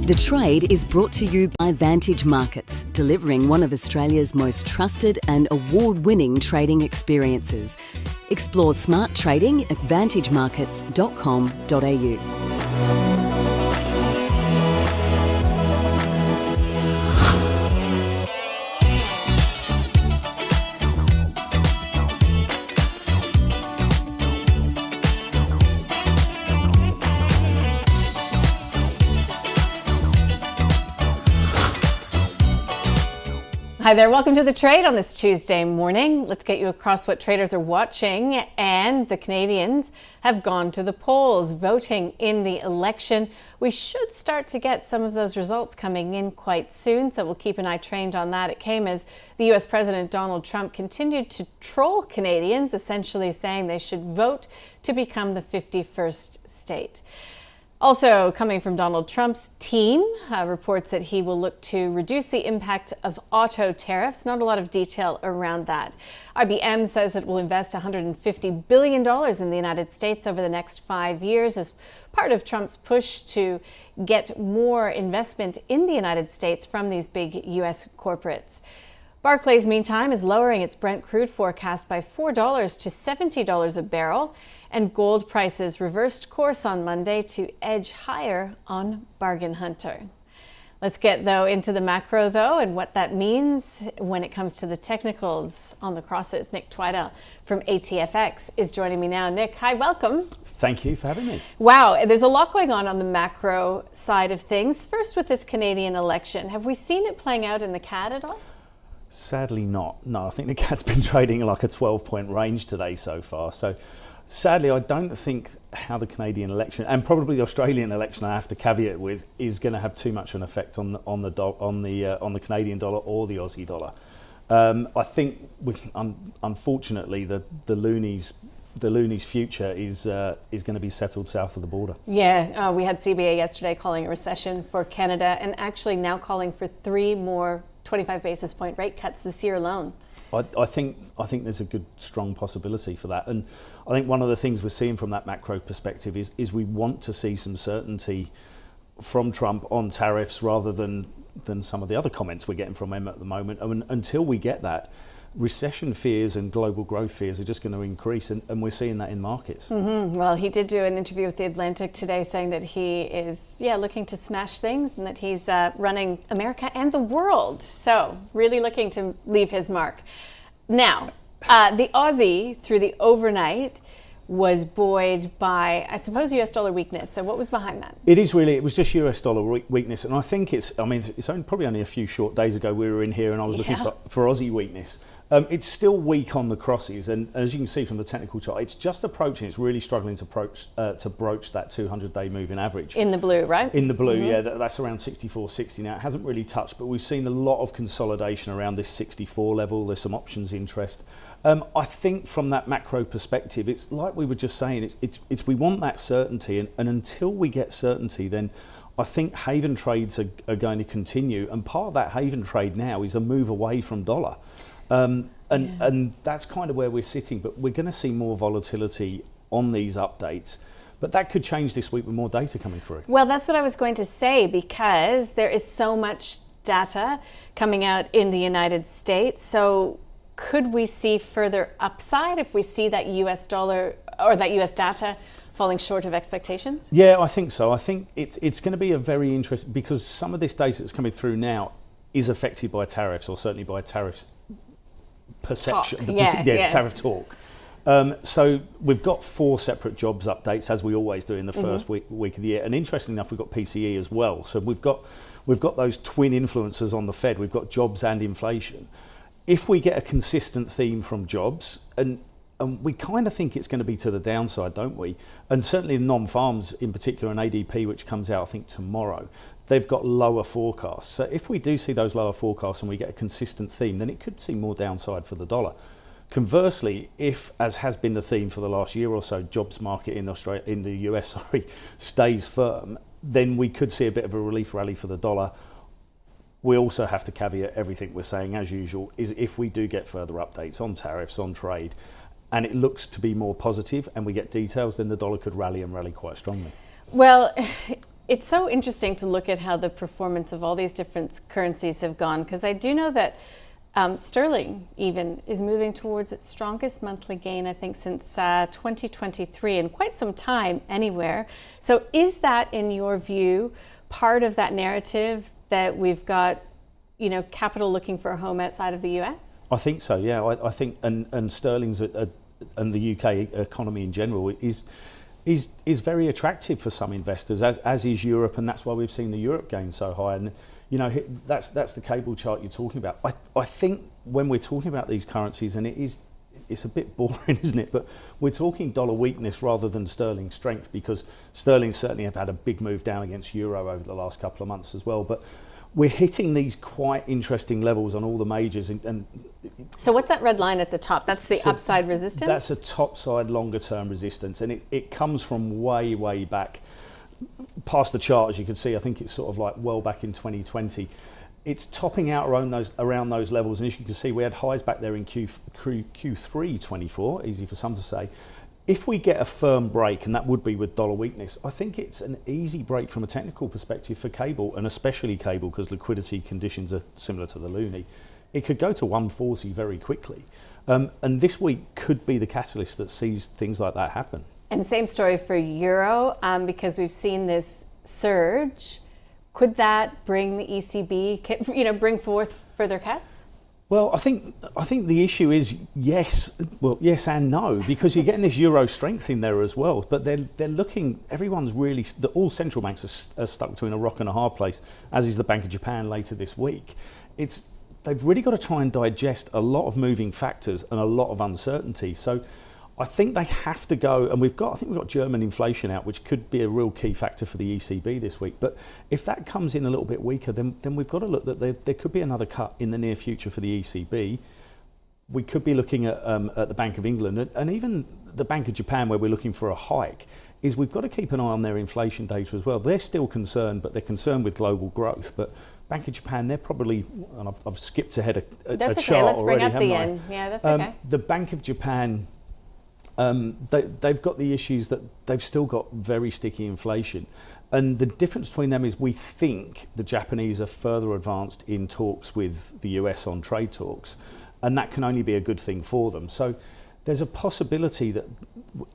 The Trade is brought to you by Vantage Markets, delivering one of Australia's most trusted and award-winning trading experiences. Explore smart trading at vantagemarkets.com.au. Hi there, welcome to The Trade on this Tuesday morning. Let's get you across what traders are watching. And the Canadians have gone to the polls, voting in the election. We should start to get some of those results coming in quite soon, so we'll keep an eye trained on that. It came as the US President Donald Trump continued to troll Canadians, essentially saying they should vote to become the 51st state. Also coming from Donald Trump's team, reports that he will look to reduce the impact of auto tariffs. Not a lot of detail around that. IBM says it will invest $150 billion in the United States over the next 5 years as part of Trump's push to get more investment in the United States from these big U.S. corporates. Barclays, meantime, is lowering its Brent crude forecast by $4 to $70 a barrel. And gold prices reversed course on Monday to edge higher on Bargain Hunter. Let's get, though, into the macro, though, and what that means when it comes to the technicals on the crosses. Nick Twidale from ATFX is joining me now. Nick, hi, welcome. Thank you for having me. Wow, there's a lot going on the macro side of things. First, with this Canadian election, have we seen it playing out in the CAD at all? Sadly not. No, I think the CAD's been trading like a 12-point range today so far. So sadly, I don't think how the Canadian election and probably the Australian election, I have to caveat with, is going to have too much an effect on the Canadian dollar or the Aussie dollar. I think, unfortunately, the loonies future is going to be settled south of the border. Yeah, we had CBA yesterday calling a recession for Canada, and actually now calling for 3 more 25 basis point rate cuts this year alone. I think there's a good, strong possibility for that. And I think one of the things we're seeing from that macro perspective is we want to see some certainty from Trump on tariffs rather than some of the other comments we're getting from him at the moment. I mean, until we get that, recession fears and global growth fears are just going to increase, and we're seeing that in markets. Mm-hmm. Well, he did do an interview with The Atlantic today saying that he is looking to smash things and that he's running America and the world. So really looking to leave his mark. Now, the Aussie through the overnight was buoyed by, I suppose, US dollar weakness. So what was behind that? It was just US dollar weakness. And I think it's probably only a few short days ago we were in here and I was looking for Aussie weakness. It's still weak on the crosses, and as you can see from the technical chart, it's just approaching. It's really struggling to broach that 200-day moving average. In the blue, right? In the blue, yeah. That's around 64.60 now. It hasn't really touched, but we've seen a lot of consolidation around this 64 level. There's some options interest. I think from that macro perspective, it's like we were just saying. It's we want that certainty, and until we get certainty, then I think haven trades are going to continue. And part of that haven trade now is a move away from dollar. And that's kind of where we're sitting, but we're going to see more volatility on these updates. But that could change this week with more data coming through. Well, that's what I was going to say, because there is so much data coming out in the United States. So could we see further upside if we see that US dollar or that US data falling short of expectations? Yeah, I think so. I think it's going to be a very interesting, because some of this data that's coming through now is affected by tariffs, or certainly by tariffs perception, tariff talk. So we've got 4 separate jobs updates, as we always do in the first week of the year. And interestingly enough, we've got PCE as well. So we've got those twin influencers on the Fed. We've got jobs and inflation. If we get a consistent theme from jobs, and we kind of think it's going to be to the downside, don't we? And certainly non-farms in particular, and ADP, which comes out I think tomorrow, they've got lower forecasts. So if we do see those lower forecasts and we get a consistent theme, then it could see more downside for the dollar. Conversely, if, as has been the theme for the last year or so, jobs market in the US stays firm, then we could see a bit of a relief rally for the dollar. We also have to caveat everything we're saying, as usual, is if we do get further updates on tariffs, on trade, and it looks to be more positive and we get details, then the dollar could rally and rally quite strongly. Well, it's so interesting to look at how the performance of all these different currencies have gone, because I do know that sterling even is moving towards its strongest monthly gain, I think, since 2023, in quite some time anywhere. So is that, in your view, part of that narrative that we've got, you know, capital looking for a home outside of the US? I think so, yeah. I think, and sterling's and the UK economy in general is very attractive for some investors, as is Europe, and that's why we've seen the Europe gain so high. And you know, that's the cable chart you're talking about. I think when we're talking about these currencies, and it's a bit boring, isn't it? But we're talking dollar weakness rather than sterling strength, because sterling certainly have had a big move down against euro over the last couple of months as well. But we're hitting these quite interesting levels on all the majors. And so what's that red line at the top? That's the upside resistance? That's a topside longer term resistance, and it comes from way back past the chart. As you can see, I think it's sort of like well back in 2020. It's topping out around those levels, and as you can see, we had highs back there in Q3 24, easy for some to say. If we get a firm break, and that would be with dollar weakness, I think it's an easy break from a technical perspective for cable, and especially cable, because liquidity conditions are similar to the loonie. It could go to 140 very quickly, and this week could be the catalyst that sees things like that happen. And same story for euro, because we've seen this surge. Could that bring the ECB, you know, bring forth further cuts? Well, I think the issue is yes and no, because you're getting this euro strength in there as well. But they're looking. Everyone's really. All central banks are stuck between a rock and a hard place, as is the Bank of Japan later this week. They've really got to try and digest a lot of moving factors and a lot of uncertainty. So I think they have to go, and I think we've got German inflation out, which could be a real key factor for the ECB this week. But if that comes in a little bit weaker, then we've got to look that there could be another cut in the near future for the ECB. We could be looking at the Bank of England and even the Bank of Japan, where we're looking for a hike. We've got to keep an eye on their inflation data as well. They're still concerned, but they're concerned with global growth. But Bank of Japan, they're probably, and I've skipped ahead a that's chart okay. Let's bring already, up the yen. Yeah, that's okay. The Bank of Japan, they've got the issues that they've still got very sticky inflation. And the difference between them is we think the Japanese are further advanced in talks with the US on trade talks, and that can only be a good thing for them. So there's a possibility that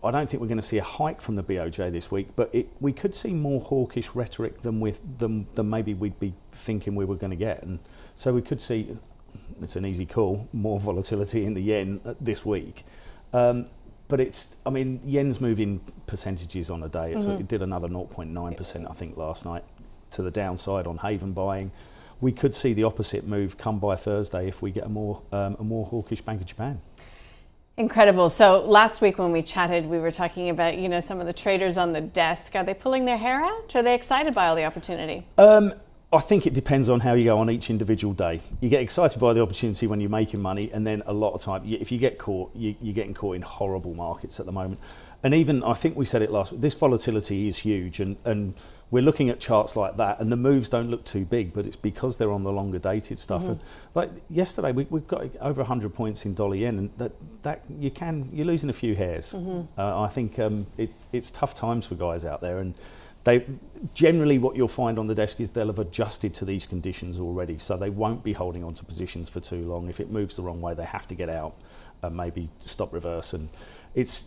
I don't think we're going to see a hike from the BOJ this week, but we could see more hawkish rhetoric than maybe we'd be thinking we were going to get. And so we could see, it's an easy call, more volatility in the yen this week. But yen's moving percentages on a day. It did another 0.9%, I think, last night to the downside on haven buying. We could see the opposite move come by Thursday if we get a more hawkish Bank of Japan. Incredible. So last week when we chatted, we were talking about, you know, some of the traders on the desk. Are they pulling their hair out? Are they excited by all the opportunity? I think it depends on how you go on each individual day. You get excited by the opportunity when you're making money, and then a lot of time, if you get caught, you're getting caught in horrible markets at the moment. And even, I think we said it last week, this volatility is huge, and we're looking at charts like that, and the moves don't look too big, but it's because they're on the longer dated stuff. And like yesterday, we've got over 100 points in dollar yen, and that you're losing a few hairs. I think it's tough times for guys out there, and they generally, what you'll find on the desk is they'll have adjusted to these conditions already, so they won't be holding on to positions for too long. If it moves the wrong way, they have to get out and maybe stop reverse, and it's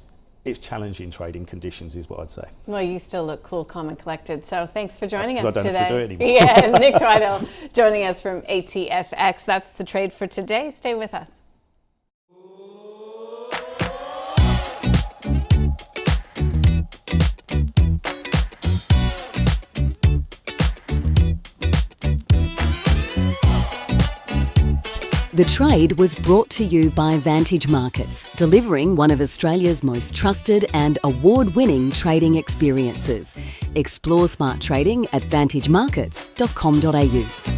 challenging trading conditions is what I'd say. Well, you still look cool, calm and collected, so thanks for joining us today. I don't have to do it anymore. Yeah, Nick Twidale joining us from ATFX. That's the trade for today. Stay with us. The trade was brought to you by Vantage Markets, delivering one of Australia's most trusted and award-winning trading experiences. Explore smart trading at vantagemarkets.com.au.